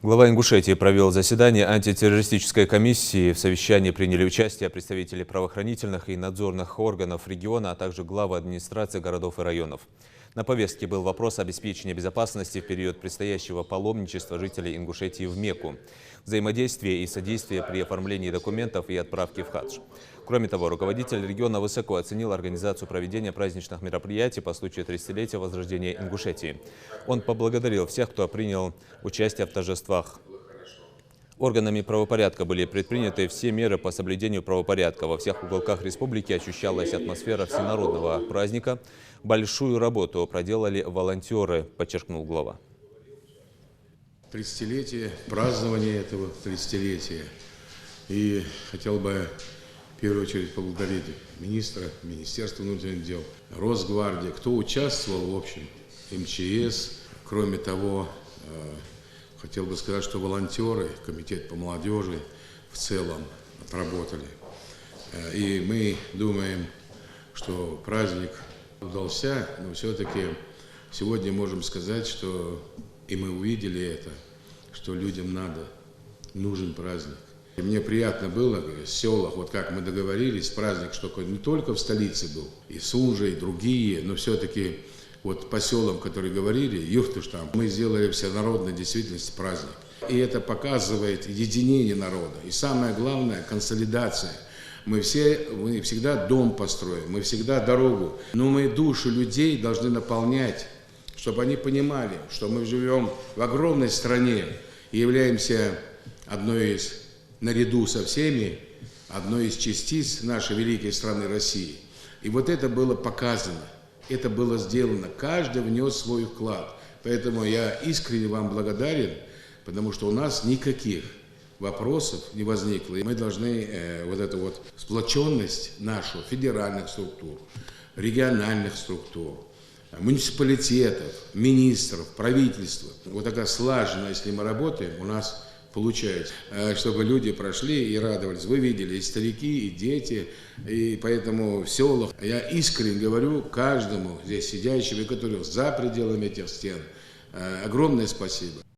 Глава Ингушетии провел заседание антитеррористической комиссии. В совещании приняли участие представители правоохранительных и надзорных органов региона, а также главы администрации городов и районов. На повестке был вопрос обеспечения безопасности в период предстоящего паломничества жителей Ингушетии в Мекку, взаимодействие и содействие при оформлении документов и отправке в хадж. Кроме того, руководитель региона высоко оценил организацию проведения праздничных мероприятий по случаю 30-летия возрождения Ингушетии. Он поблагодарил всех, кто принял участие в торжествах. Органами правопорядка были предприняты все меры по соблюдению правопорядка. Во всех уголках республики ощущалась атмосфера всенародного праздника. Большую работу проделали волонтеры, подчеркнул глава. 30-летие, празднование этого 30-летия. И хотел бы в первую очередь поблагодарить министра, Министерство внутренних дел, Росгвардии, кто участвовал, в общем, МЧС. Кроме того, хотел бы сказать, что волонтеры, комитет по молодежи в целом отработали. И мы думаем, что праздник удался, но все-таки сегодня можем сказать, что и мы увидели это, что людям нужен праздник. И мне приятно было в селах, вот как мы договорились, праздник, что не только в столице был, и Сунжа, и другие, но все-таки вот по селам, которые говорили, Юхтуштам, мы сделали всенародной действительности праздник. И это показывает единение народа. И самое главное, консолидация. Мы всегда дом построим, мы всегда дорогу, но мы душу людей должны наполнять, чтобы они понимали, что мы живем в огромной стране и являемся одной из, наряду со всеми, одной из частиц нашей великой страны России. И вот это было показано, это было сделано, каждый внес свой вклад. Поэтому я искренне вам благодарен, потому что у нас никаких вопросов не возникло. И мы должны вот эту вот сплоченность нашу, федеральных структур, региональных структур, муниципалитетов, министров, правительства. Вот такая слаженно, если мы работаем, у нас получается, чтобы люди прошли и радовались. Вы видели и старики, и дети, и поэтому в селах я искренне говорю каждому здесь сидящему, который за пределами этих стен, огромное спасибо.